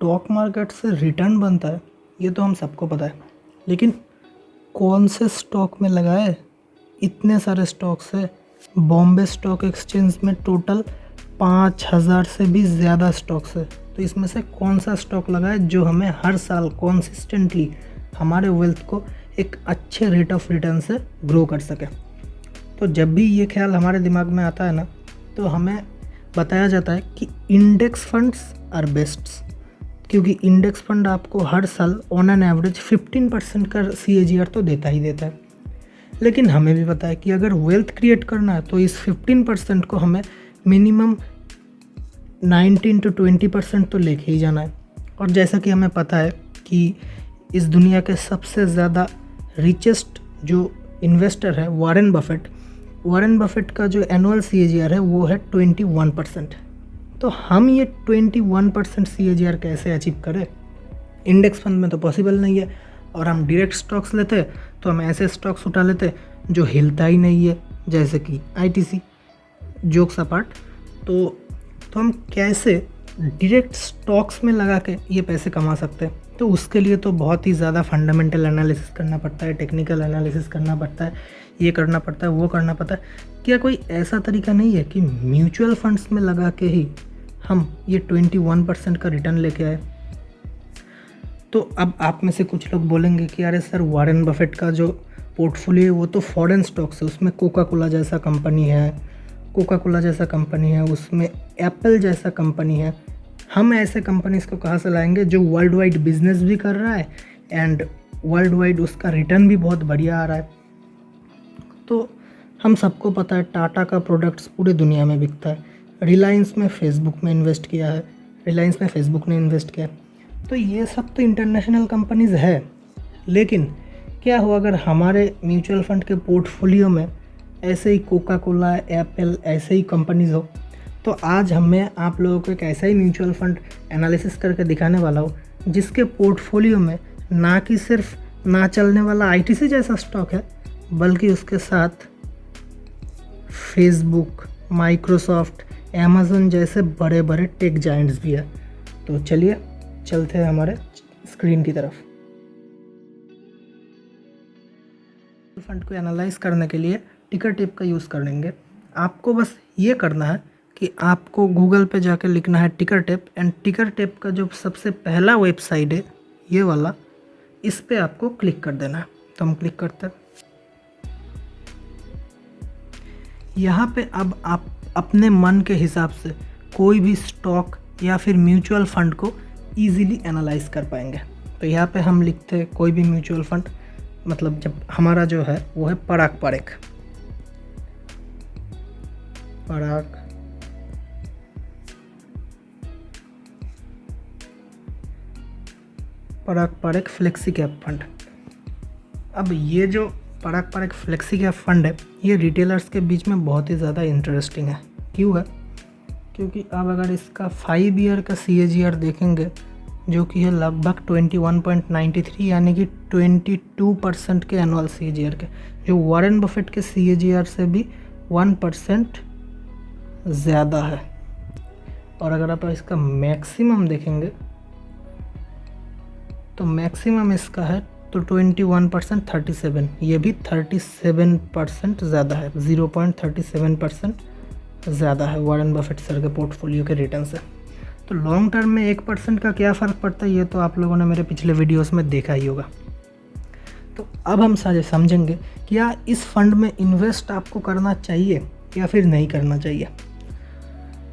Stock market से return बनता है ये तो हम सबको पता है, लेकिन कौन से स्टॉक में लगाए? इतने सारे स्टॉक्स है। बॉम्बे स्टॉक एक्सचेंज में टोटल 5000 से भी ज़्यादा स्टॉक्स है। तो इसमें से कौन सा स्टॉक लगाए जो हमें हर साल कॉन्सिस्टेंटली हमारे वेल्थ को एक अच्छे रेट ऑफ रिटर्न से ग्रो कर सके। तो जब भी ये ख्याल हमारे दिमाग में आता है ना, तो हमें बताया जाता है कि इंडेक्स फंड्स आर बेस्ट, क्योंकि इंडेक्स फंड आपको हर साल ऑन एन एवरेज 15% का CAGR तो देता ही देता है। लेकिन हमें भी पता है कि अगर वेल्थ क्रिएट करना है तो इस 15% को हमें मिनिमम 19 to 20% तो लेके ही जाना है। और जैसा कि हमें पता है कि इस दुनिया के सबसे ज़्यादा रिचेस्ट जो इन्वेस्टर है वॉरेन बफेट का जो एनुअल CAGR है वो है 21%। तो हम ये 21% CAGR कैसे अचीव करें? इंडेक्स फंड में तो पॉसिबल नहीं है। और हम डायरेक्ट स्टॉक्स लेते हैं तो हम ऐसे स्टॉक्स उठा लेते हैं जो हिलता ही नहीं है, जैसे कि ITC। जोक्स अपार्ट, तो हम कैसे डायरेक्ट स्टॉक्स में लगा के ये पैसे कमा सकते हैं? तो उसके लिए तो बहुत ही ज़्यादा फंडामेंटल एनालिसिस करना पड़ता है, टेक्निकल एनालिसिस करना पड़ता है, ये करना पड़ता है, वो करना पड़ता है। क्या कोई ऐसा तरीका नहीं है कि म्यूचुअल फंड्स में लगा के ही हम ये 21% का रिटर्न लेके आए? तो अब आप में से कुछ लोग बोलेंगे कि अरे सर, वॉरेन बफेट का जो पोर्टफोलियो है वो तो फॉरेन स्टॉक्स है, उसमें कोका कोला जैसा कंपनी है, उसमें एप्पल जैसा कंपनी है। हम ऐसे कंपनीज को कहाँ से लाएंगे जो वर्ल्ड वाइड बिजनेस भी कर रहा है एंड वर्ल्ड वाइड उसका रिटर्न भी बहुत बढ़िया आ रहा है? तो हम सबको पता है टाटा का प्रोडक्ट्स पूरी दुनिया में बिकता है। रिलायंस में फेसबुक ने इन्वेस्ट किया है। तो ये सब तो इंटरनेशनल कंपनीज़ है। लेकिन क्या हो अगर हमारे म्यूचुअल फंड के पोर्टफोलियो में ऐसे ही कोका कोला, एप्पल ऐसे ही कंपनीज़ हो? तो आज हमें आप लोगों को एक ऐसा ही म्यूचुअल फंड एनालिसिस करके दिखाने वाला हो जिसके पोर्टफोलियो में ना कि सिर्फ ना चलने वाला ITC जैसा स्टॉक है, बल्कि उसके साथ फेसबुक, माइक्रोसॉफ्ट, अमेज़न जैसे बड़े बड़े टेक जायंट्स भी है। तो चलिए चलते हैं हमारे स्क्रीन की तरफ। फंड को एनालाइज करने के लिए टिकर टेप का यूज़ करेंगे। आपको बस ये करना है कि आपको गूगल पे जाकर लिखना है टिकर टेप, एंड टिकर टेप का जो सबसे पहला वेबसाइट है ये वाला, इस पे आपको क्लिक कर देना है। तो हम क्लिक करते हैं। यहाँ पे अब आप अपने मन के हिसाब से कोई भी स्टॉक या फिर म्यूचुअल फंड को ईजिली एनालाइज कर पाएंगे। तो यहाँ पे हम लिखते हैं कोई भी म्यूचुअल फंड, मतलब जब हमारा जो है वो है पराग पारेख फ्लेक्सी कैप फंड। अब ये जो पराग पारेख फ्लेक्सी कैप फंड है ये रिटेलर्स के बीच में बहुत ही ज़्यादा इंटरेस्टिंग है। क्यों है? क्योंकि अब अगर इसका 5 ईयर का CAGR देखेंगे जो कि है लगभग 21.93, यानी कि 22% के एनुअल CAGR के, जो वॉरेन बफेट के CAGR से भी 1% ज़्यादा है। और अगर आप इसका मैक्सिमम देखेंगे तो मैक्सिमम इसका है तो 21% 37, ये भी 37% ज़्यादा है, 0.37% ज़्यादा है वॉरेन बफेट सर के पोर्टफोलियो के रिटर्न से। तो लॉन्ग टर्म में 1% का क्या फ़र्क पड़ता है ये तो आप लोगों ने मेरे पिछले वीडियोस में देखा ही होगा। तो अब हम समझेंगे कि या इस फंड में इन्वेस्ट आपको करना चाहिए या फिर नहीं करना चाहिए।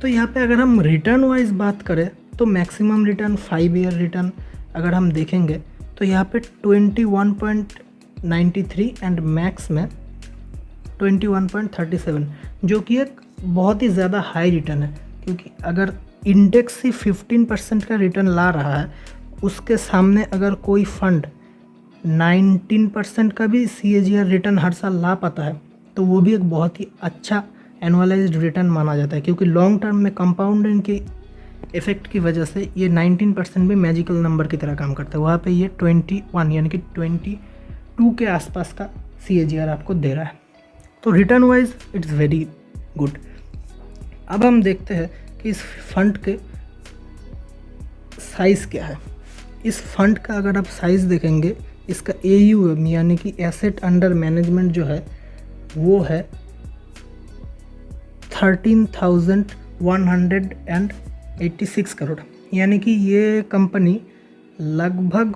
तो यहाँ पे अगर हम रिटर्न वाइज बात करें तो मैक्सिमम रिटर्न, 5 ईयर रिटर्न अगर हम देखेंगे तो यहाँ पे 21.93 एंड मैक्स में 21.37, जो कि एक बहुत ही ज़्यादा हाई रिटर्न है। क्योंकि अगर इंडेक्स ही 15% का रिटर्न ला रहा है, उसके सामने अगर कोई फंड 19% का भी CAGR रिटर्न हर साल ला पाता है तो वो भी एक बहुत ही अच्छा एनुअलाइज्ड रिटर्न माना जाता है। क्योंकि लॉन्ग टर्म में कंपाउंडिंग के इफेक्ट की वजह से ये 19% भी मैजिकल नंबर की तरह काम करता है। वहाँ पे ये 21 यानी कि 22 के आसपास का CAGR आपको दे रहा है। तो return wise it's very good. अब हम देखते हैं कि इस फंड के साइज़ क्या है। इस फंड का अगर आप साइज़ देखेंगे, इसका AUM यानी कि एसेट अंडर मैनेजमेंट जो है वो है 13,186 करोड़, यानी कि ये कंपनी लगभग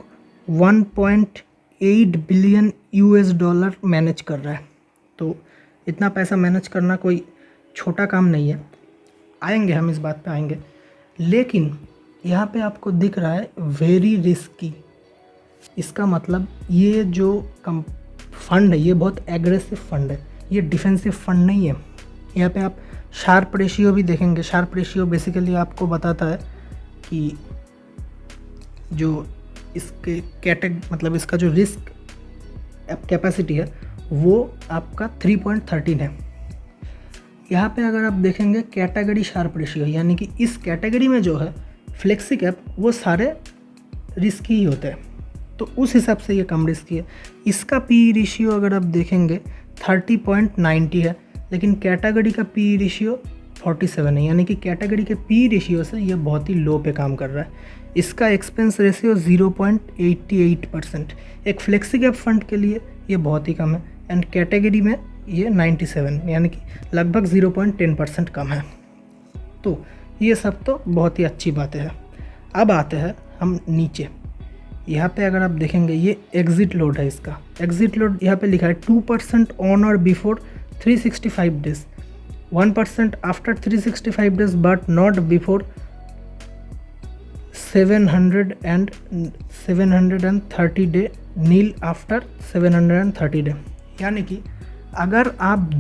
1.8 बिलियन US$ मैनेज कर रहा है। तो इतना पैसा मैनेज करना कोई छोटा काम नहीं है, आएंगे हम इस बात पे आएंगे। लेकिन यहाँ पे आपको दिख रहा है वेरी रिस्की, इसका मतलब ये जो फंड है ये बहुत एग्रेसिव फंड है, ये डिफेंसिव फंड नहीं है। यहाँ पे आप शार्प रेशियो भी देखेंगे। शार्प रेशियो बेसिकली आपको बताता है कि जो इसके मतलब इसका जो रिस्क कैपेसिटी है वो आपका 3.13 है। यहाँ पे अगर आप देखेंगे कैटेगरी शार्प रेशियो, यानी कि इस कैटेगरी में जो है फ्लेक्सी कैप वो सारे रिस्की ही होते हैं, तो उस हिसाब से ये कम रिस्की है। इसका पी रेशियो अगर आप देखेंगे 30.90 है, लेकिन कैटेगरी का पी रेशियो 47 है, यानी कि कैटेगरी के पी रेशियो से ये बहुत ही लो पे काम कर रहा है। इसका एक्सपेंस रेशियो 0.88%, एक फ्लेक्सी कैप फंड के लिए ये बहुत ही कम है, एंड कैटेगरी में ये 97, यानी कि लगभग 0.10% कम है। तो ये सब तो बहुत ही अच्छी बातें हैं। अब आते हैं हम नीचे, यहाँ पे अगर आप देखेंगे ये एग्जिट लोड है। इसका एग्जिट लोड यहाँ पे लिखा है 2% ऑन और before 365 days, 1% after 365 days but not before 730 day, nil after 730 day. यानी कि अगर आप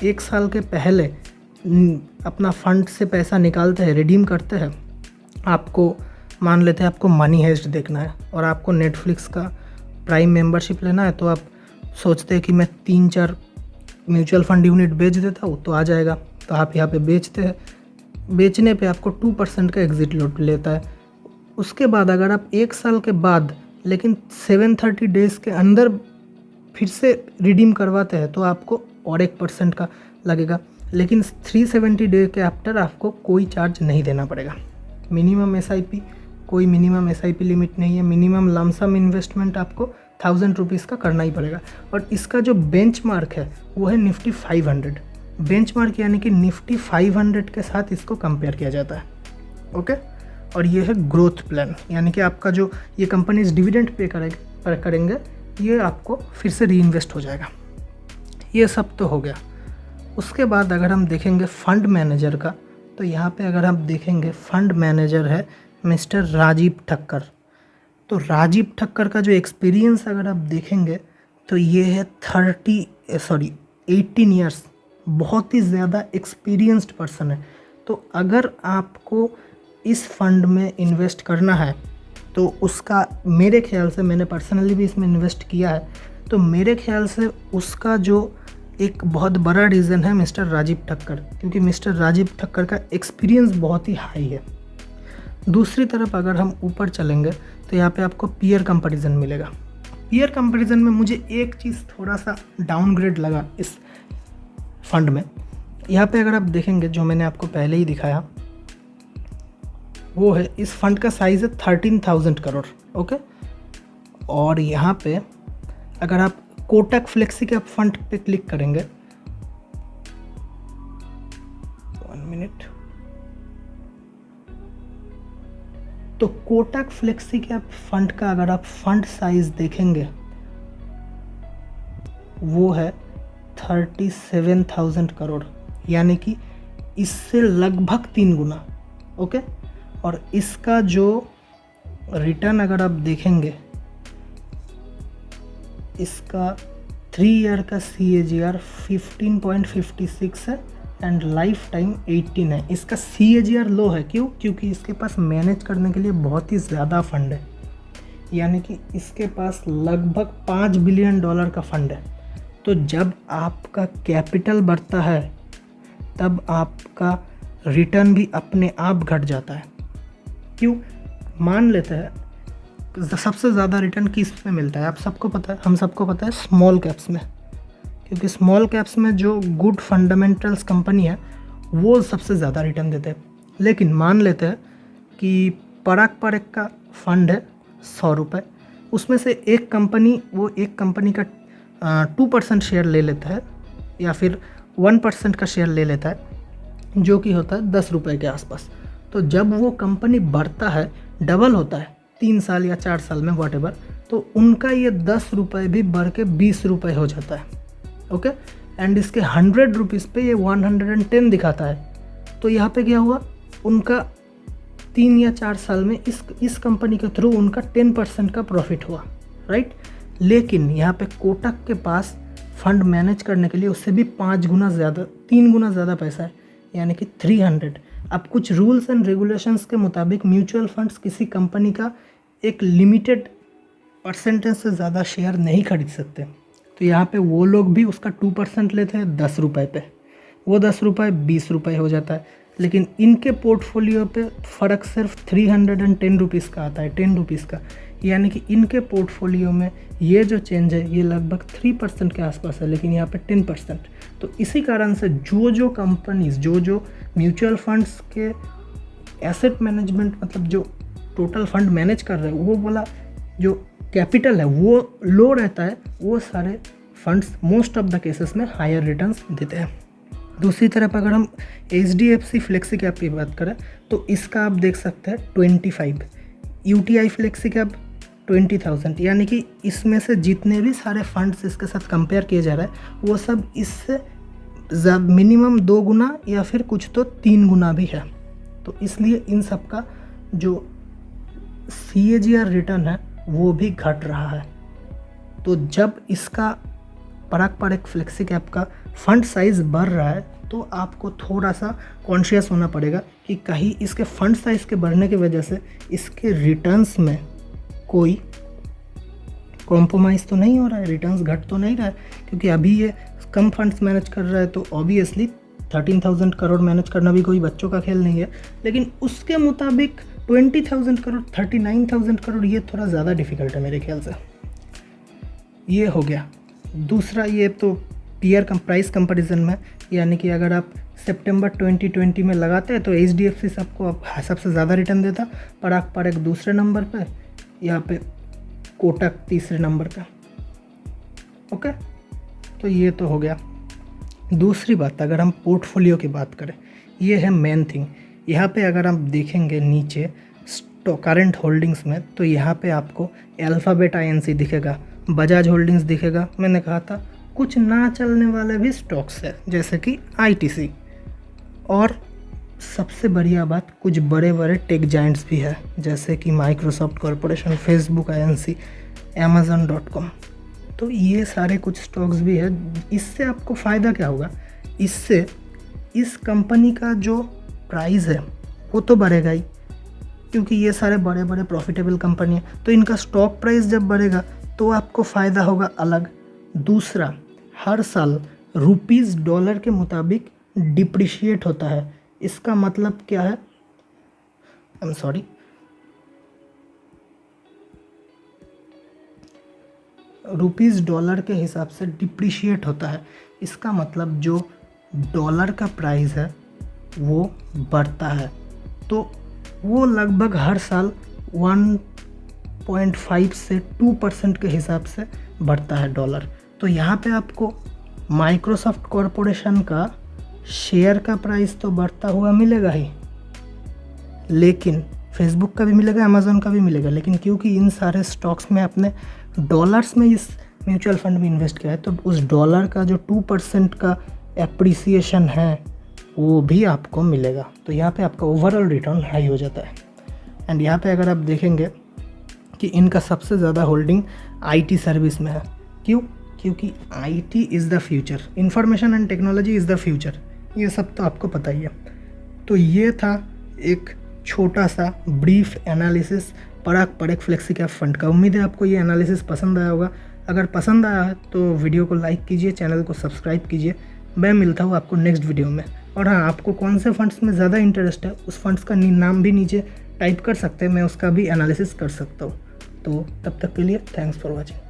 1 साल के पहले अपना फंड से पैसा निकालते हैं, रिडीम करते हैं, आपको मान लेते हैं आपको मनी हेस्ट देखना है और आपको नेटफ्लिक्स का प्राइम मेंबरशिप लेना है, तो आप सोचते हैं कि मैं 3-4 म्यूचुअल फंड यूनिट बेच देता हूँ तो आ जाएगा, तो आप यहाँ पे बेचते हैं। बेचने पे आपको 2% का एग्जिट लोड लेता है। उसके बाद अगर आप 1 साल के बाद लेकिन 730 डेज़ के अंदर फिर से रिडीम करवाते हैं तो आपको और 1% का लगेगा, लेकिन 370 डे के आफ्टर आपको कोई चार्ज नहीं देना पड़ेगा। मिनिमम SIP, कोई मिनिमम SIP लिमिट नहीं है। मिनिमम लमसम इन्वेस्टमेंट आपको 1000 रुपीज़ का करना ही पड़ेगा। और इसका जो बेंचमार्क है वो है निफ्टी 500। बेंचमार्क यानी कि निफ्टी 500 के साथ इसको कंपेयर किया जाता है। ओके, और ये है ग्रोथ प्लान, यानी कि आपका जो ये कंपनीज डिविडेंड पे करेंगे ये आपको फिर से रीइन्वेस्ट हो जाएगा। ये सब तो हो गया। उसके बाद अगर हम देखेंगे फंड मैनेजर का, तो यहाँ पे अगर आप देखेंगे फंड मैनेजर है मिस्टर राजीव ठक्कर। तो राजीव ठक्कर का जो एक्सपीरियंस अगर आप देखेंगे तो ये है 18 ईयर्स, बहुत ही ज़्यादा एक्सपीरियंस्ड पर्सन है। तो अगर आपको इस फंड में इन्वेस्ट करना है तो उसका, मेरे ख्याल से, मैंने पर्सनली भी इसमें इन्वेस्ट किया है, तो मेरे ख्याल से उसका जो एक बहुत बड़ा रीज़न है मिस्टर राजीव ठक्कर, क्योंकि मिस्टर राजीव ठक्कर का एक्सपीरियंस बहुत ही हाई है। दूसरी तरफ अगर हम ऊपर चलेंगे तो यहाँ पे आपको पीयर कंपैरिजन मिलेगा। पीयर कंपैरिजन में मुझे एक चीज़ थोड़ा सा डाउनग्रेड लगा इस फंड में। यहाँ पे अगर आप देखेंगे जो मैंने आपको पहले ही दिखाया वो है, इस फंड का साइज़ है 13,000 करोड़। ओके, और यहाँ पे अगर आप कोटक फ्लेक्सी कैप फंड पे क्लिक करेंगे, 1 मिनट, तो कोटक फ्लेक्सी कैप फंड का अगर आप फंड साइज देखेंगे वो है 37,000 करोड़, यानी कि इससे लगभग 3 गुना। ओके, और इसका जो रिटर्न अगर आप देखेंगे, इसका 3 ईयर का CAGR 15.56 है एंड लाइफ टाइम 18 है। इसका CAGR लो है, क्यों? क्योंकि इसके पास मैनेज करने के लिए बहुत ही ज़्यादा फंड है, यानी कि इसके पास लगभग $5 बिलियन का फंड है। तो जब आपका कैपिटल बढ़ता है तब आपका रिटर्न भी अपने आप घट जाता है। क्यों? मान लेते हैं सबसे ज़्यादा रिटर्न किस में मिलता है, आप सबको पता है, हम सबको पता है, स्मॉल कैप्स में, क्योंकि स्मॉल कैप्स में जो गुड फंडामेंटल्स कंपनी है वो सबसे ज़्यादा रिटर्न देते हैं। लेकिन मान लेते हैं कि पराग पारेख का फंड है 100 रुपये, उसमें से एक कंपनी का 2% शेयर ले लेता है या फिर 1% का शेयर ले लेता है, जो कि होता है 10 रुपये के आसपास। तो जब वो कंपनी बढ़ता है, डबल होता है 3 साल या 4 साल में वॉटेवर, तो उनका ये 10 रुपये भी बढ़ के 20 रुपये हो जाता है। ओके, एंड इसके 100 रुपीज़ पे ये 110 दिखाता है। तो यहाँ पे क्या हुआ, उनका 3 या 4 साल में इस कंपनी के थ्रू उनका 10% का प्रॉफिट हुआ, राइट। लेकिन यहाँ पे कोटक के पास फंड मैनेज करने के लिए उससे भी 3 गुना ज़्यादा पैसा है, यानी कि 300। अब कुछ रूल्स एंड रेगुलेशंस के मुताबिक म्यूचुअल फंड्स किसी कंपनी का एक लिमिटेड परसेंटेज से ज़्यादा शेयर नहीं खरीद सकते। तो यहाँ पे वो लोग भी उसका 2% लेते हैं 10 रुपये पे, वो 10 रुपये 20 रुपये हो जाता है। लेकिन इनके पोर्टफोलियो पे फ़र्क सिर्फ 310 रुपीज़ का आता है, 10 रुपीज़ का, यानी कि इनके पोर्टफोलियो में ये जो चेंज है ये लगभग 3% के आसपास है, लेकिन यहाँ पे 10%। तो इसी कारण से जो कंपनीज जो म्यूचुअल फंड्स के एसेट मैनेजमेंट, मतलब जो टोटल फंड मैनेज कर रहे हैं, वो बोला जो कैपिटल है वो लो रहता है, वो सारे funds most of the cases में हायर रिटर्न्स देते हैं। दूसरी तरफ अगर हम HDFC फ्लेक्सी कैप की बात करें तो इसका आप देख सकते हैं 25, UTI फ्लेक्सी कैप 20,000, यानी कि इसमें से जितने भी सारे फंड्स इसके साथ कंपेयर किए जा रहे हैं वो सब इससे मिनिमम 2 गुना या फिर कुछ तो 3 गुना भी है। तो इसलिए इन सब का जो CAGR रिटर्न है वो भी घट रहा है। तो जब इसका पराग पारेख फ्लेक्सी कैप का फंड साइज़ बढ़ रहा है तो आपको थोड़ा सा कॉन्शियस होना पड़ेगा कि कहीं इसके फंड साइज़ के बढ़ने की वजह से इसके रिटर्न्स में कोई कॉम्प्रोमाइज़ तो नहीं हो रहा है, रिटर्न्स घट तो नहीं रहा है। क्योंकि अभी ये कम फंड्स मैनेज कर रहा है तो ऑब्वियसली 13,000 करोड़ मैनेज करना भी कोई बच्चों का खेल नहीं है, लेकिन उसके मुताबिक 20,000 करोड़ 39,000 करोड़ ये थोड़ा ज़्यादा डिफ़िकल्ट है मेरे ख्याल से। ये हो गया। दूसरा, ये तो पीयर प्राइस कंपैरिजन में, यानी कि अगर आप सितंबर 2020 में लगाते हैं तो HDFC सबको अब सबसे ज़्यादा रिटर्न देता, पराग पारेख दूसरे नंबर पे, यहाँ पे कोटक तीसरे नंबर पे। ओके, तो ये तो हो गया। दूसरी बात, अगर हम पोर्टफोलियो की बात करें, ये है मेन थिंग। यहाँ पे अगर आप देखेंगे नीचे करंट होल्डिंग्स में, तो यहाँ पे आपको अल्फ़ाबेट INC दिखेगा, बजाज होल्डिंग्स दिखेगा। मैंने कहा था कुछ ना चलने वाले भी स्टॉक्स है जैसे कि ITC, और सबसे बढ़िया बात कुछ बड़े बड़े टेक जाइंट्स भी है जैसे कि Microsoft corporation, Facebook INC, Amazon.com। तो ये सारे कुछ स्टॉक्स भी है। इससे आपको फ़ायदा क्या होगा, इससे इस कंपनी का जो प्राइस है वो तो बढ़ेगा ही, क्योंकि ये सारे बड़े बड़े प्रॉफिटेबल कंपनी है, तो इनका स्टॉक प्राइस जब बढ़ेगा तो आपको फ़ायदा होगा अलग। दूसरा, हर साल रुपीज़ डॉलर के मुताबिक डिप्रिशिएट होता है। इसका मतलब क्या है, रुपीज़ डॉलर के हिसाब से डिप्रिशिएट होता है। इसका मतलब जो डॉलर का प्राइस है वो बढ़ता है, तो वो लगभग हर साल 1.5 से 2% के हिसाब से बढ़ता है डॉलर। तो यहाँ पे आपको माइक्रोसॉफ्ट कॉरपोरेशन का शेयर का प्राइस तो बढ़ता हुआ मिलेगा ही, लेकिन फेसबुक का भी मिलेगा, अमेज़न का भी मिलेगा, लेकिन क्योंकि इन सारे स्टॉक्स में अपने डॉलर्स में इस म्यूचुअल फंड में इन्वेस्ट किया है, तो उस डॉलर का जो 2% का एप्रिसिएशन है वो भी आपको मिलेगा। तो यहाँ पे आपका ओवरऑल रिटर्न हाई हो जाता है। एंड यहाँ पे अगर आप देखेंगे कि इनका सबसे ज़्यादा होल्डिंग IT सर्विस में है। क्यों? क्योंकि IT is the future, information and technology is the future, ये सब तो आपको पता ही है। तो ये था एक छोटा सा ब्रीफ एनालिसिस पराग पारेख फ्लेक्सी कैप फंड का। उम्मीद है आपको ये एनालिसिस पसंद आया होगा। अगर पसंद आया है तो वीडियो को लाइक कीजिए, चैनल को सब्सक्राइब कीजिए। मैं मिलता हूँ आपको नेक्स्ट वीडियो में। और हाँ, आपको कौन से फंड्स में ज़्यादा इंटरेस्ट है उस फंड्स का नाम भी नीचे टाइप कर सकते हैं, मैं उसका भी एनालिसिस कर सकता हूँ। तो तब तक के लिए थैंक्स फॉर वॉचिंग।